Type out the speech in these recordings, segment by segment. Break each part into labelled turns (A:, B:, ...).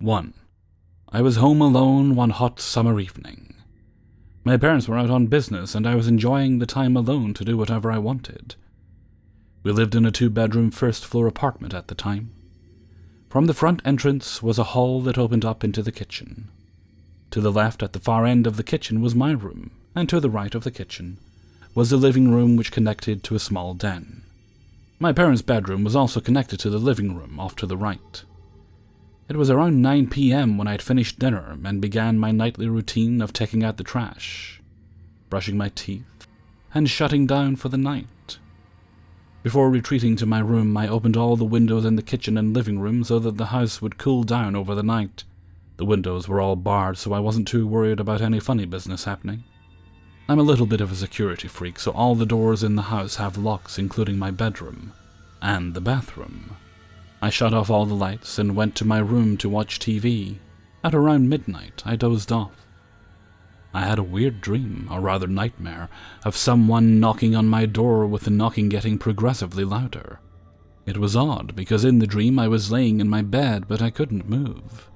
A: 1. I was home alone one hot summer evening. My parents were out on business, and I was enjoying the time alone to do whatever I wanted. We lived in a 2-bedroom first-floor apartment at the time. From the front entrance was a hall that opened up into the kitchen. To the left, at the far end of the kitchen, was my room, and to the right of the kitchen was the living room, which connected to a small den. My parents' bedroom was also connected to the living room off to the right. It was around 9 p.m. when I had finished dinner and began my nightly routine of taking out the trash, brushing my teeth, and shutting down for the night. Before retreating to my room, I opened all the windows in the kitchen and living room so that the house would cool down over the night. The windows were all barred, so I wasn't too worried about any funny business happening. I'm a little bit of a security freak, so all the doors in the house have locks, including my bedroom and the bathroom. I shut off all the lights and went to my room to watch TV. At around midnight, I dozed off. I had a weird dream, or rather nightmare, of someone knocking on my door, with the knocking getting progressively louder. It was odd, because in the dream I was laying in my bed, but I couldn't move.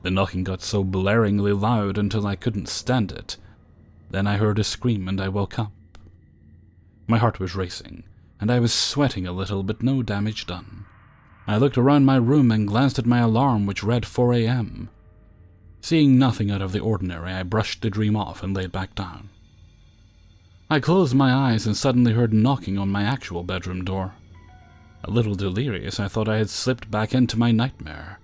A: The knocking got so blaringly loud until I couldn't stand it. Then I heard a scream and I woke up. My heart was racing, and I was sweating a little, but no damage done. I looked around my room and glanced at my alarm, which read 4 a.m. Seeing nothing out of the ordinary, I brushed the dream off and laid back down. I closed my eyes and suddenly heard knocking on my actual bedroom door. A little delirious, I thought I had slipped back into my nightmare.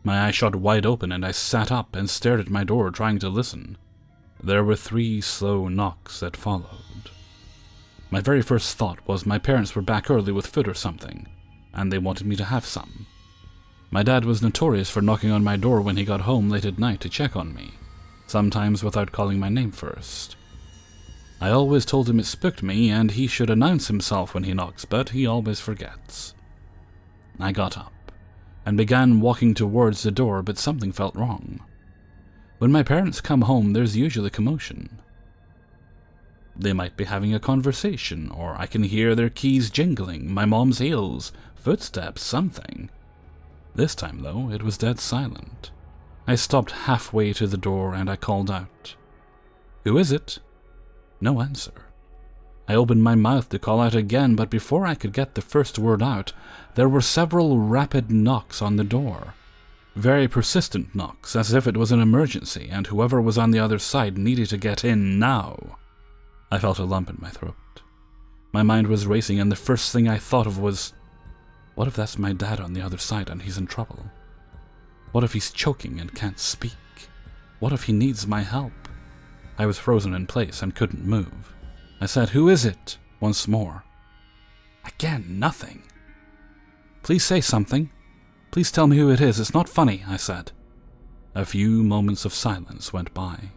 A: My eyes shot wide open and I sat up and stared at my door, trying to listen. There were 3 slow knocks that followed. My very first thought was my parents were back early with food or something, and they wanted me to have some. My dad was notorious for knocking on my door when he got home late at night to check on me, sometimes without calling my name first. I always told him it spooked me and he should announce himself when he knocks, but he always forgets. I got up and began walking towards the door, but something felt wrong. When my parents come home, there's usually commotion. They might be having a conversation, or I can hear their keys jingling, my mom's heels, footsteps, something. This time, though, it was dead silent. I stopped halfway to the door and I called out, "Who is it?" No answer. I opened my mouth to call out again, but before I could get the first word out, there were several rapid knocks on the door. Very persistent knocks, as if it was an emergency, and whoever was on the other side needed to get in now. I felt a lump in my throat. My mind was racing, and the first thing I thought of was, what if that's my dad on the other side and he's in trouble? What if he's choking and can't speak? What if he needs my help? I was frozen in place and couldn't move. I said, "Who is it?" once more. Again, nothing. "Please say something. Please tell me who it is. It's not funny," I said. A few moments of silence went by.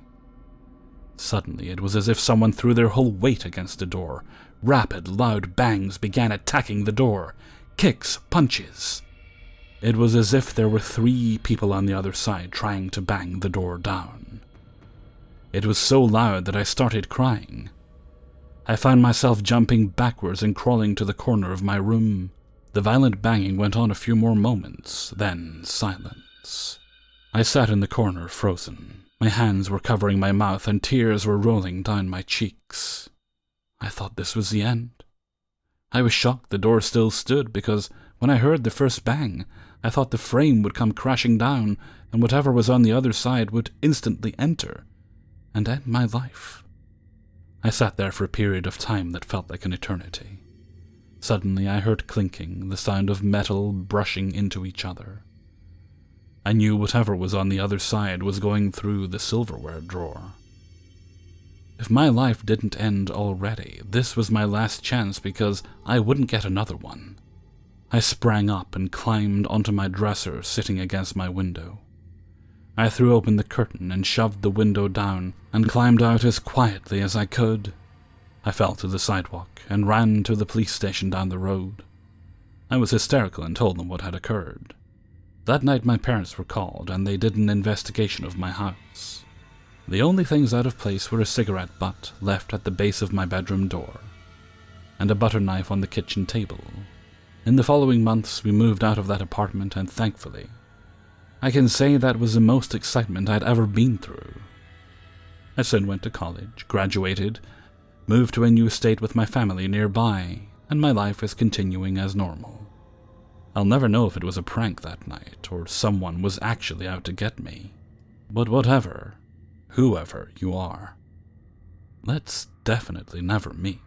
A: Suddenly, it was as if someone threw their whole weight against the door. Rapid, loud bangs began attacking the door. Kicks, punches. It was as if there were 3 people on the other side trying to bang the door down. It was so loud that I started crying. I found myself jumping backwards and crawling to the corner of my room. The violent banging went on a few more moments, then silence. I sat in the corner, frozen. My hands were covering my mouth and tears were rolling down my cheeks. I thought this was the end. I was shocked the door still stood, because when I heard the first bang, I thought the frame would come crashing down and whatever was on the other side would instantly enter and end my life. I sat there for a period of time that felt like an eternity. Suddenly I heard clinking, the sound of metal brushing into each other. I knew whatever was on the other side was going through the silverware drawer. If my life didn't end already, this was my last chance, because I wouldn't get another one. I sprang up and climbed onto my dresser sitting against my window. I threw open the curtain and shoved the window down and climbed out as quietly as I could. I fell to the sidewalk and ran to the police station down the road. I was hysterical and told them what had occurred. That night my parents were called and they did an investigation of my house. The only things out of place were a cigarette butt left at the base of my bedroom door and a butter knife on the kitchen table. In the following months we moved out of that apartment, and thankfully, I can say that was the most excitement I'd ever been through. I soon went to college, graduated, moved to a new state with my family nearby, and my life is continuing as normal. I'll never know if it was a prank that night or someone was actually out to get me. But whatever, whoever you are, let's definitely never meet.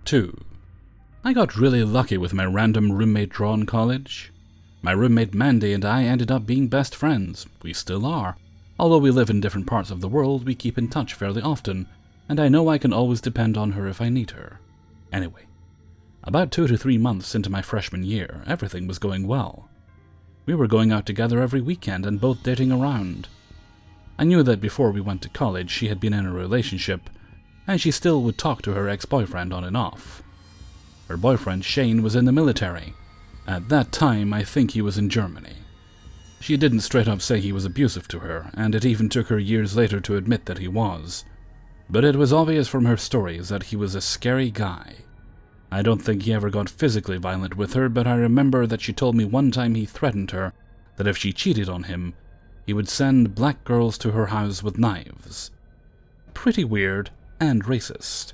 A: 2. I got really lucky with my random roommate draw in college. My roommate Mandy and I ended up being best friends. We still are. Although we live in different parts of the world, we keep in touch fairly often, and I know I can always depend on her if I need her. Anyway, about 2 to 3 months into my freshman year, everything was going well. We were going out together every weekend and both dating around. I knew that before we went to college she had been in a relationship, and she still would talk to her ex-boyfriend on and off. Her boyfriend, Shane, was in the military. At that time, I think he was in Germany. She didn't straight up say he was abusive to her, and it even took her years later to admit that he was. But it was obvious from her stories that he was a scary guy. I don't think he ever got physically violent with her, but I remember that she told me one time he threatened her that if she cheated on him, he would send black girls to her house with knives. Pretty weird and racist.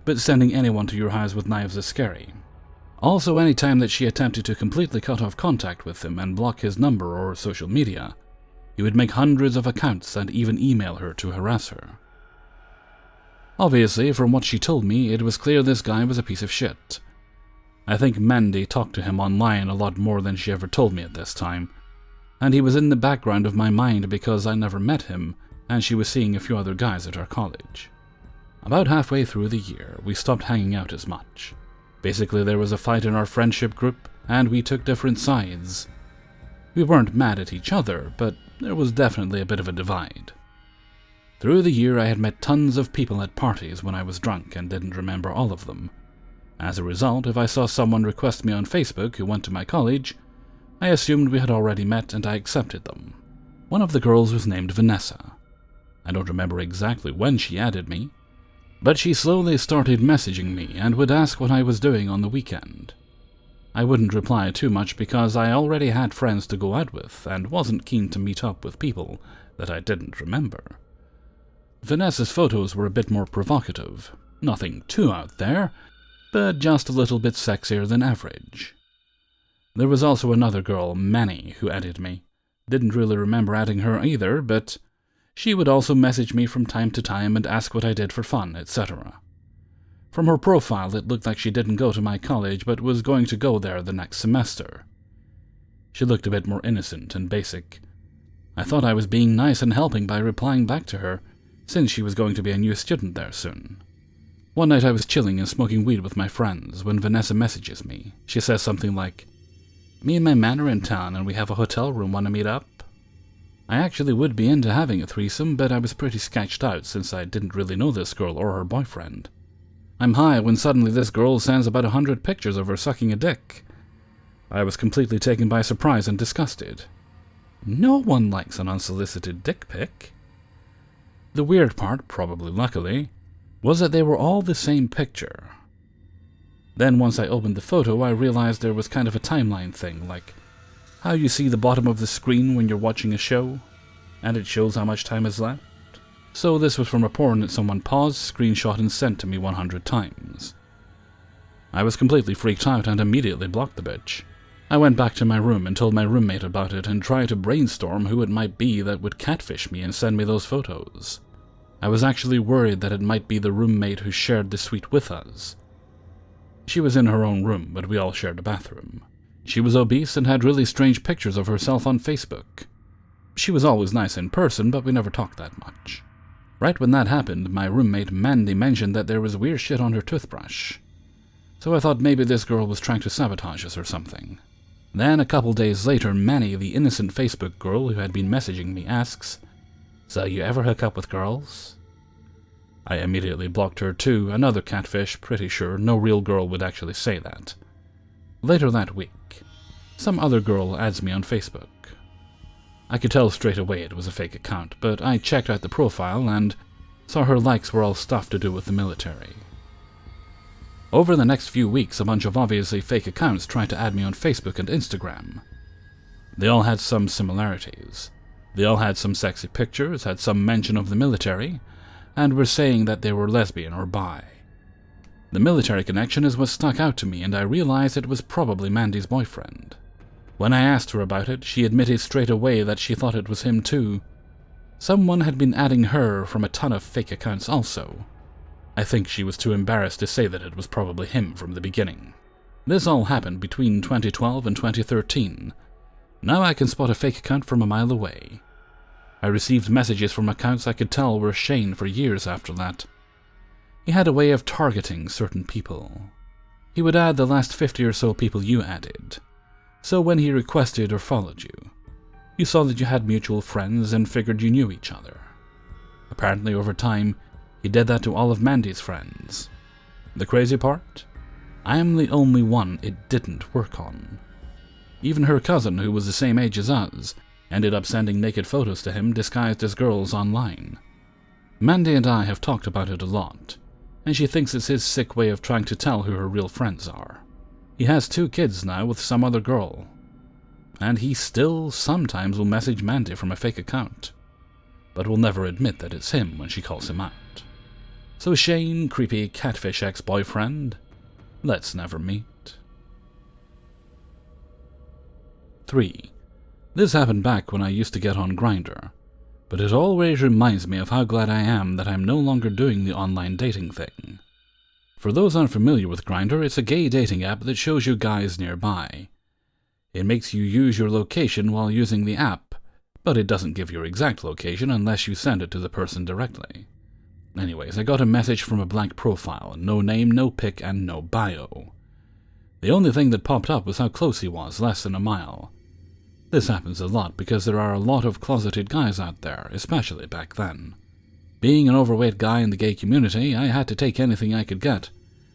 A: But sending anyone to your house with knives is scary. Also, any time that she attempted to completely cut off contact with him and block his number or social media, he would make hundreds of accounts and even email her to harass her. Obviously, from what she told me, it was clear this guy was a piece of shit. I think Mandy talked to him online a lot more than she ever told me at this time, and he was in the background of my mind because I never met him, and she was seeing a few other guys at our college. About halfway through the year, we stopped hanging out as much. Basically, there was a fight in our friendship group, and we took different sides. We weren't mad at each other, but there was definitely a bit of a divide. Through the year, I had met tons of people at parties when I was drunk and didn't remember all of them. As a result, if I saw someone request me on Facebook who went to my college, I assumed we had already met and I accepted them. One of the girls was named Vanessa. I don't remember exactly when she added me, but she slowly started messaging me and would ask what I was doing on the weekend. I wouldn't reply too much because I already had friends to go out with and wasn't keen to meet up with people that I didn't remember. Vanessa's photos were a bit more provocative, nothing too out there, but just a little bit sexier than average. There was also another girl, Manny, who added me. Didn't really remember adding her either, but she would also message me from time to time and ask what I did for fun, etc. From her profile, it looked like she didn't go to my college but was going to go there the next semester. She looked a bit more innocent and basic. I thought I was being nice and helping by replying back to her, since she was going to be a new student there soon. One night I was chilling and smoking weed with my friends when Vanessa messages me. She says something like, "Me and my man are in town and we have a hotel room, want to meet up?" I actually would be into having a threesome, but I was pretty sketched out since I didn't really know this girl or her boyfriend. I'm high when suddenly this girl sends about 100 pictures of her sucking a dick. I was completely taken by surprise and disgusted. No one likes an unsolicited dick pic. The weird part, probably luckily, was that they were all the same picture. Then once I opened the photo, I realized there was kind of a timeline thing, like how you see the bottom of the screen when you're watching a show, and it shows how much time is left. So this was from a porn that someone paused, screenshot, and sent to me 100 times. I was completely freaked out and immediately blocked the bitch. I went back to my room and told my roommate about it and tried to brainstorm who it might be that would catfish me and send me those photos. I was actually worried that it might be the roommate who shared the suite with us. She was in her own room, but we all shared a bathroom. She was obese and had really strange pictures of herself on Facebook. She was always nice in person, but we never talked that much. Right when that happened, my roommate Mandy mentioned that there was weird shit on her toothbrush. So I thought maybe this girl was trying to sabotage us or something. Then, a couple days later, Manny, the innocent Facebook girl who had been messaging me, asks, "So you ever hook up with girls?" I immediately blocked her too, another catfish, pretty sure no real girl would actually say that. Later that week, some other girl adds me on Facebook. I could tell straight away it was a fake account, but I checked out the profile and saw her likes were all stuff to do with the military. Over the next few weeks, a bunch of obviously fake accounts tried to add me on Facebook and Instagram. They all had some similarities. They all had some sexy pictures, had some mention of the military, and were saying that they were lesbian or bi. The military connection is what stuck out to me, and I realized it was probably Mandy's boyfriend. When I asked her about it, she admitted straight away that she thought it was him too. Someone had been adding her from a ton of fake accounts also. I think she was too embarrassed to say that it was probably him from the beginning. This all happened between 2012 and 2013. Now I can spot a fake account from a mile away. I received messages from accounts I could tell were Shane for years after that. He had a way of targeting certain people. He would add the last 50 or so people you added. So when he requested or followed you, you saw that you had mutual friends and figured you knew each other. Apparently over time, he did that to all of Mandy's friends. The crazy part? I am the only one it didn't work on. Even her cousin, who was the same age as us, ended up sending naked photos to him disguised as girls online. Mandy and I have talked about it a lot, and she thinks it's his sick way of trying to tell who her real friends are. He has 2 kids now with some other girl, and he still sometimes will message Mandy from a fake account, but will never admit that it's him when she calls him out. So Shane, creepy catfish ex-boyfriend, let's never meet. 3. This happened back when I used to get on Grindr, but it always reminds me of how glad I am that I'm no longer doing the online dating thing. For those unfamiliar with Grindr, it's a gay dating app that shows you guys nearby. It makes you use your location while using the app, but it doesn't give your exact location unless you send it to the person directly. Anyways, I got a message from a blank profile, no name, no pic, and no bio. The only thing that popped up was how close he was, less than a mile. This happens a lot because there are a lot of closeted guys out there, especially back then. Being an overweight guy in the gay community, I had to take anything I could get,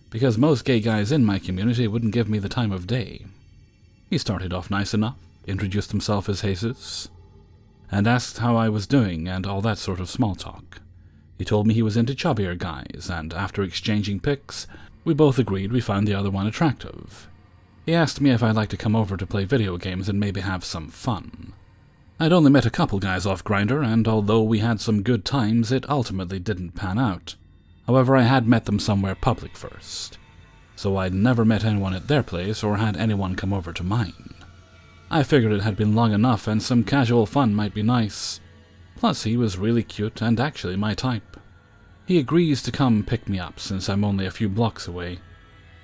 A: because most gay guys in my community wouldn't give me the time of day. He started off nice enough, introduced himself as Jesus, and asked how I was doing and all that sort of small talk. He told me he was into chubbier guys, and after exchanging pics, we both agreed we found the other one attractive. He asked me if I'd like to come over to play video games and maybe have some fun. I'd only met a couple guys off Grindr, and although we had some good times, it ultimately didn't pan out. However, I had met them somewhere public first, so I'd never met anyone at their place or had anyone come over to mine. I figured it had been long enough and some casual fun might be nice. Plus, he was really cute and actually my type. He agrees to come pick me up since I'm only a few blocks away.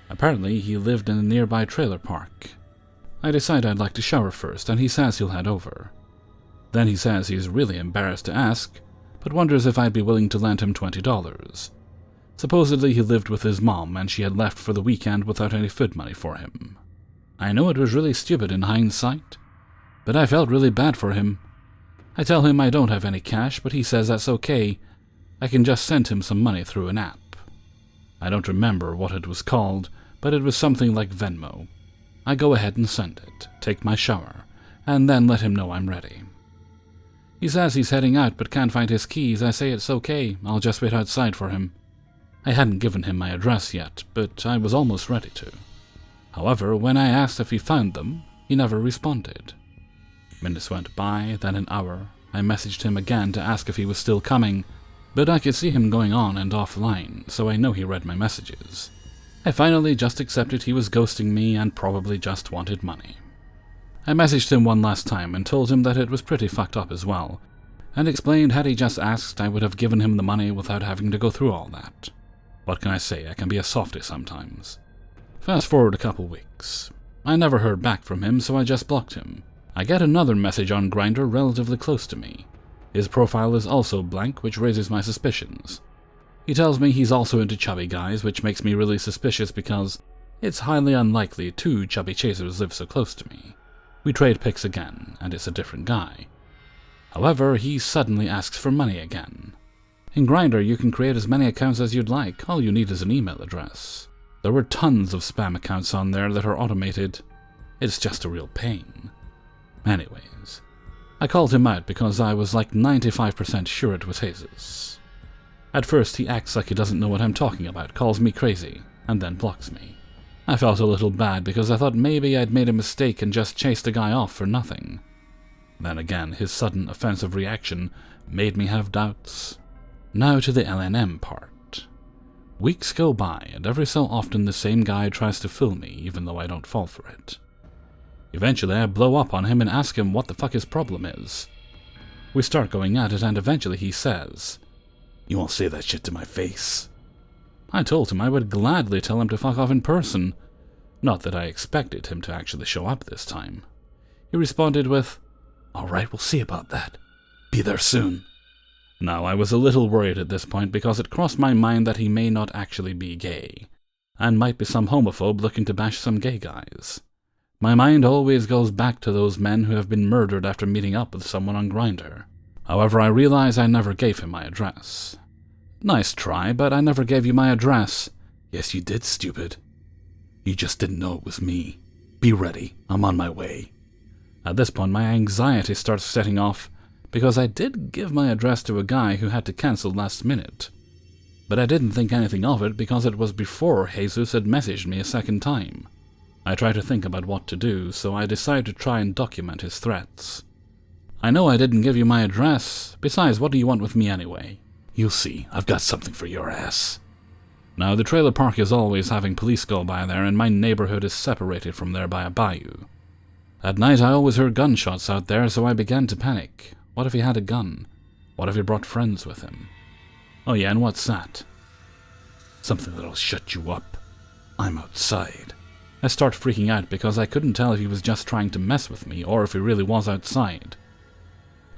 A: Apparently, he lived in a nearby trailer park. I decide I'd like to shower first, and he says he'll head over. Then he says he's really embarrassed to ask, but wonders if I'd be willing to lend him $20. Supposedly he lived with his mom, and she had left for the weekend without any food money for him. I know it was really stupid in hindsight, but I felt really bad for him. I tell him I don't have any cash, but he says that's okay. I can just send him some money through an app. I don't remember what it was called, but it was something like Venmo. I go ahead and send it, take my shower, and then let him know I'm ready. He says he's heading out but can't find his keys. I say it's okay, I'll just wait outside for him. I hadn't given him my address yet, but I was almost ready to. However, when I asked if he found them, he never responded. Minutes went by, then an hour. I messaged him again to ask if he was still coming, but I could see him going on and offline, so I know he read my messages. I finally just accepted he was ghosting me and probably just wanted money. I messaged him one last time and told him that it was pretty fucked up as well, and explained had he just asked I would have given him the money without having to go through all that. What can I say, I can be a softie sometimes. Fast forward a couple weeks. I never heard back from him, so I just blocked him. I get another message on Grindr relatively close to me. His profile is also blank, which raises my suspicions. He tells me he's also into chubby guys, which makes me really suspicious because it's highly unlikely 2 chubby chasers live so close to me. We trade pics again, and it's a different guy. However, he suddenly asks for money again. In Grindr, you can create as many accounts as you'd like. All you need is an email address. There were tons of spam accounts on there that are automated. It's just a real pain. Anyways, I called him out because I was like 95% sure it was Jesus. At first, he acts like he doesn't know what I'm talking about, calls me crazy. and then blocks me. I felt a little bad because I thought maybe I'd made a mistake and just chased a guy off for nothing. Then again, his sudden offensive reaction made me have doubts. Now to the LNM part. Weeks go by, and every so often the same guy tries to fool me, even though I don't fall for it. Eventually I blow up on him and ask him what the fuck his problem is. We start going at it, and eventually he says, "You won't say that shit to my face." I told him I would gladly tell him to fuck off in person. Not that I expected him to actually show up this time. He responded with, "Alright, we'll see about that. Be there soon." Now, I was a little worried at this point because it crossed my mind that he may not actually be gay, and might be some homophobe looking to bash some gay guys. My mind always goes back to those men who have been murdered after meeting up with someone on Grindr. However, I realize I never gave him my address. "Nice try, but I never gave you my address." "Yes, you did, stupid. You just didn't know it was me. Be ready, I'm on my way." At this point, my anxiety starts setting off, because I did give my address to a guy who had to cancel last minute. But I didn't think anything of it because it was before Jesus had messaged me a second time. I tried to think about what to do, so I decided to try and document his threats. "I know I didn't give you my address. Besides, what do you want with me anyway?" "You'll see, I've got something for your ass." Now, the trailer park is always having police go by there, and my neighborhood is separated from there by a bayou. At night, I always heard gunshots out there, so I began to panic. What if he had a gun? What if he brought friends with him? "Oh yeah, and what's that?" "Something that'll shut you up. I'm outside." I start freaking out because I couldn't tell if he was just trying to mess with me or if he really was outside.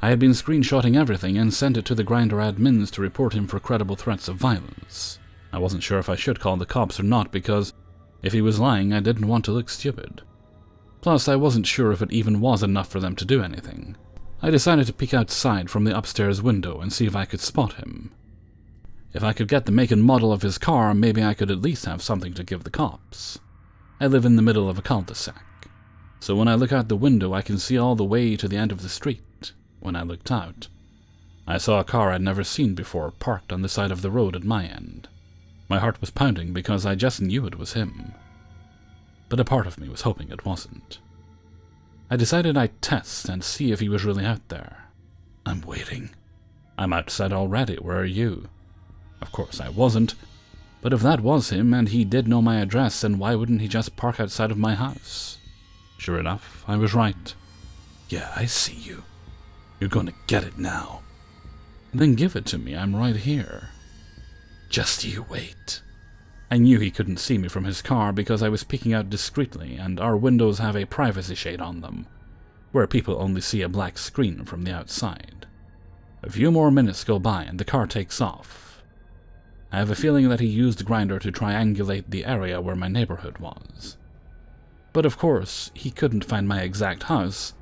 A: I had been screenshotting everything and sent it to the Grindr admins to report him for credible threats of violence. I wasn't sure if I should call the cops or not because if he was lying, I didn't want to look stupid. Plus, I wasn't sure if it even was enough for them to do anything. I decided to peek outside from the upstairs window and see if I could spot him. If I could get the make and model of his car, maybe I could at least have something to give the cops. I live in the middle of a cul-de-sac, so when I look out the window I can see all the way to the end of the street. When I looked out, I saw a car I'd never seen before parked on the side of the road at my end. My heart was pounding because I just knew it was him. But a part of me was hoping it wasn't. I decided I'd test and see if he was really out there. "I'm waiting." "I'm outside already, where are you?" Of course I wasn't, but if that was him and he did know my address, then why wouldn't he just park outside of my house? Sure enough, I was right. "Yeah, I see you. You're gonna get it now." "Then give it to me, I'm right here." "Just you wait." I knew he couldn't see me from his car because I was peeking out discreetly, and our windows have a privacy shade on them, where people only see a black screen from the outside. A few more minutes go by and the car takes off. I have a feeling that he used Grindr to triangulate the area where my neighborhood was. But of course, he couldn't find my exact house,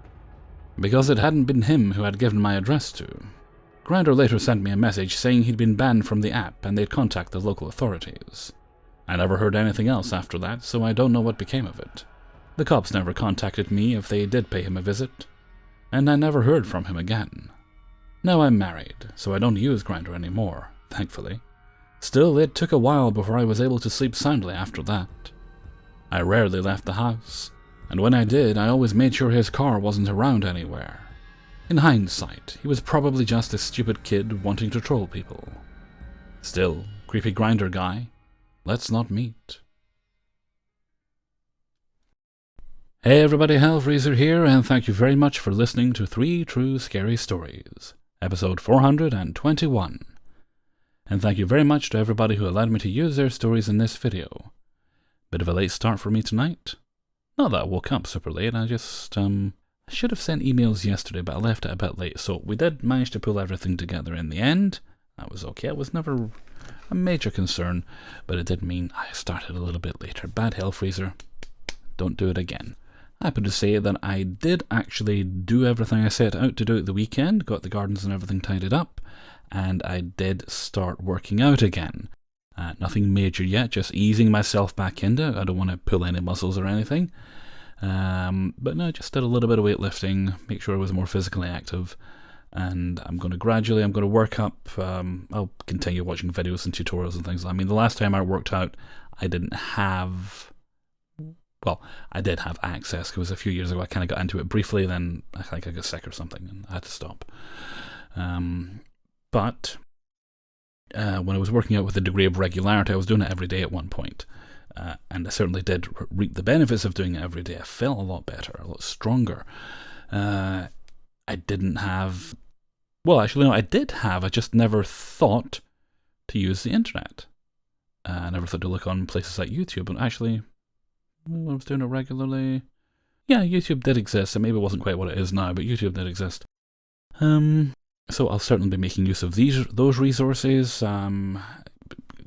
A: because it hadn't been him who had given my address to. Grindr later sent me a message saying he'd been banned from the app and they'd contact the local authorities. I never heard anything else after that, so I don't know what became of it. The cops never contacted me if they did pay him a visit, and I never heard from him again. Now I'm married, so I don't use Grindr anymore, thankfully. Still, it took a while before I was able to sleep soundly after that. I rarely left the house, and when I did, I always made sure his car wasn't around anywhere. In hindsight, he was probably just a stupid kid wanting to troll people. Still, creepy Grindr guy, let's not meet. Hey everybody, Hellfreezer here, and thank you very much for listening to 3 True Scary Stories, episode 421. And thank you very much to everybody who allowed me to use their stories in this video. Bit of a late start for me tonight. Not that I woke up super late, I should have sent emails yesterday, but I left it a bit late, so we did manage to pull everything together in the end. That was okay, it was never a major concern, but it did mean I started a little bit later. Bad Hellfreezer, don't do it again. Happy to say that I did actually do everything I set out to do at the weekend, got the gardens and everything tidied up, and I did start working out again. Nothing major yet, just easing myself back into it. I don't want to pull any muscles or anything. But no, just did a little bit of weightlifting, make sure I was more physically active, and I'm going to work up. I'll continue watching videos and tutorials and things. I mean, the last time I worked out, I didn't have... Well, I did have access. It was a few years ago. I kind of got into it briefly, then I think I got sick or something, and I had to stop. But when I was working out with a degree of regularity, I was doing it every day at one point. And I certainly did reap the benefits of doing it every day. I felt a lot better, a lot stronger. I didn't have... Well, actually, no, I did have. I just never thought to use the internet. I never thought to look on places like YouTube. And actually, I was doing it regularly. Yeah, YouTube did exist. And maybe it wasn't quite what it is now, but YouTube did exist. So I'll certainly be making use of those resources.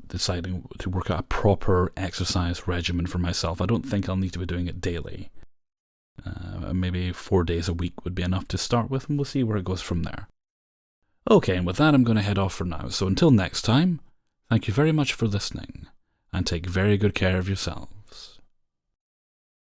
A: Deciding to work out a proper exercise regimen for myself. I don't think I'll need to be doing it daily. Maybe 4 days a week would be enough to start with, and we'll see where it goes from there. Okay, and with that I'm going to head off for now. So until next time, thank you very much for listening, and take very good care of yourselves.